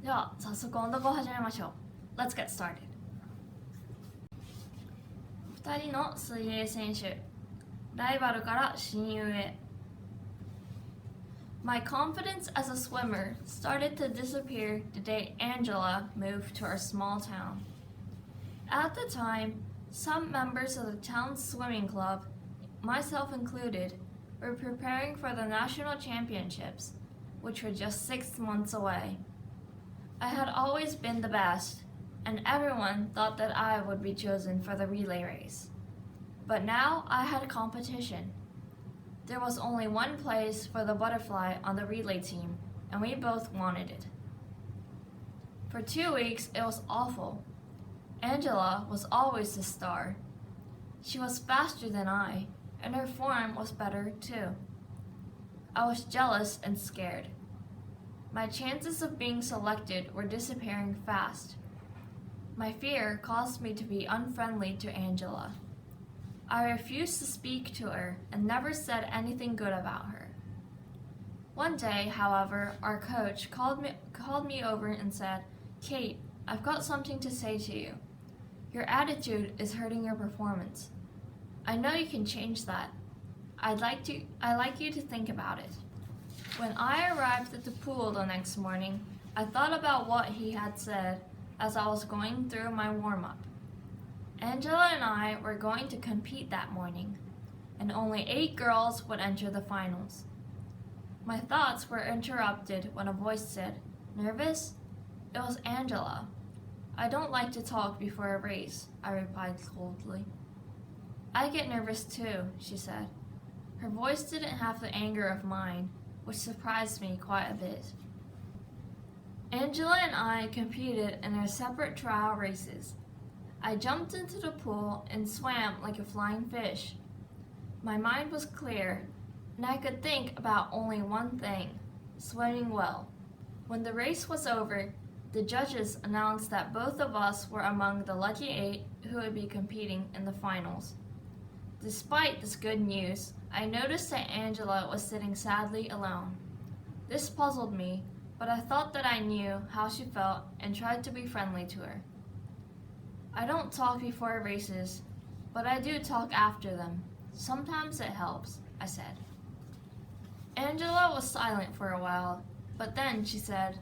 では早速音読を始めましょう。 Let's get started。 2人の水泳選手、ライバルから親友へ。 My confidence as a swimmer started to disappear the day Angela moved to our small town. At the time, some members of the town's swimming club, myself included, were preparing for the national championships, which were just 6 months away. I had always been the best, and everyone thought that I would be chosen for the relay race. But now I had competition. There was only one place for the butterfly on the relay team, and we both wanted it. For 2 weeks, it was awful. Angela was always the star. She was faster than I, and her form was better too. I was jealous and scared. My chances of being selected were disappearing fast. My fear caused me to be unfriendly to Angela. I refused to speak to her and never said anything good about her. One day, however, our coach called me over and said, "Kate, I've got something to say to you. Your attitude is hurting your performance. I know you can change that. I'd like you to think about it." When I arrived at the pool the next morning, I thought about what he had said as I was going through my warm-up. Angela and I were going to compete that morning, and only 8 girls would enter the finals. My thoughts were interrupted when a voice said, "Nervous?" It was Angela. "I don't like to talk before a race," I replied coldly. "I get nervous too," she said. Her voice didn't have the anger of mine, which surprised me quite a bit. Angela and I competed in our separate trial races. I jumped into the pool and swam like a flying fish. My mind was clear, and I could think about only one thing: swimming well. When the race was over, the judges announced that both of us were among the lucky 8 who would be competing in the finals. Despite this good news, I noticed that Angela was sitting sadly alone. This puzzled me, but I thought that I knew how she felt and tried to be friendly to her. "I don't talk before races, but I do talk after them. Sometimes it helps," I said. Angela was silent for a while, but then she said,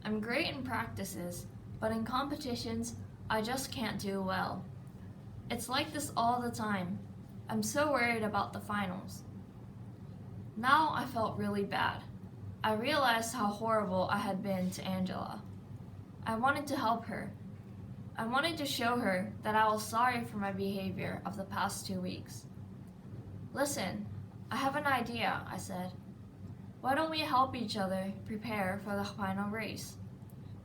"I'm great in practices, but in competitions, I just can't do well. It's like this all the time. I'm so worried about the finals." Now I felt really bad. I realized how horrible I had been to Angela. I wanted to help her. I wanted to show her that I was sorry for my behavior of the past 2 weeks. "Listen, I have an idea," I said. "Why don't we help each other prepare for the final race?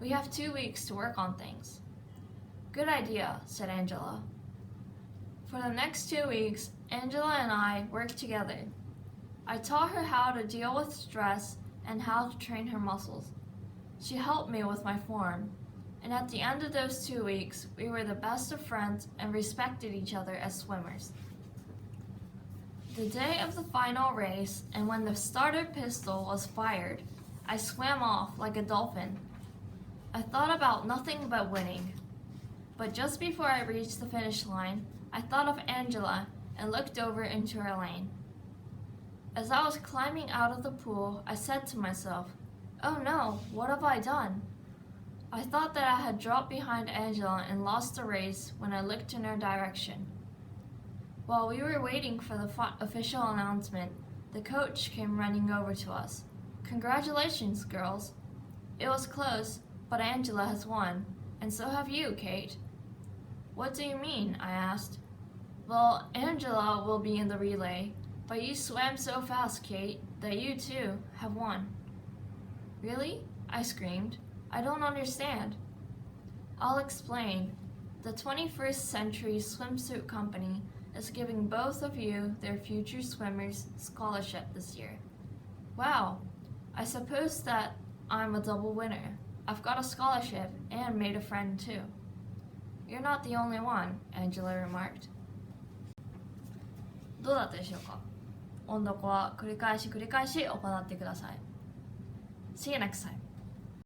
We have 2 weeks to work on things." "Good idea," said Angela. For the next 2 weeks, Angela and I worked together. I taught her how to deal with stress and how to train her muscles. She helped me with my form, and at the end of those 2 weeks, we were the best of friends and respected each other as swimmers. The day of the final race, and when the starter pistol was fired, I swam off like a dolphin. I thought about nothing but winning. But just before I reached the finish line, I thought of Angela and looked over into her lane. As I was climbing out of the pool, I said to myself, "Oh no, what have I done?" I thought that I had dropped behind Angela and lost the race when I looked in her direction. While we were waiting for the official announcement, the coach came running over to us. "Congratulations, girls. It was close, but Angela has won, and so have you, Kate." "What do you mean?" I asked. "Well, Angela will be in the relay, but you swam so fast, Kate, that you too have won." "Really?" I screamed. "I don't understand." "I'll explain. The 21st Century Swimsuit Company is giving both of you, their future swimmers, scholarship this year." "Wow, I suppose that I'm a double winner. I've got a scholarship and made a friend too." "You're not the only one," Angela remarked. どうだったでしょうか？音読は繰り返し行ってください。See you next time.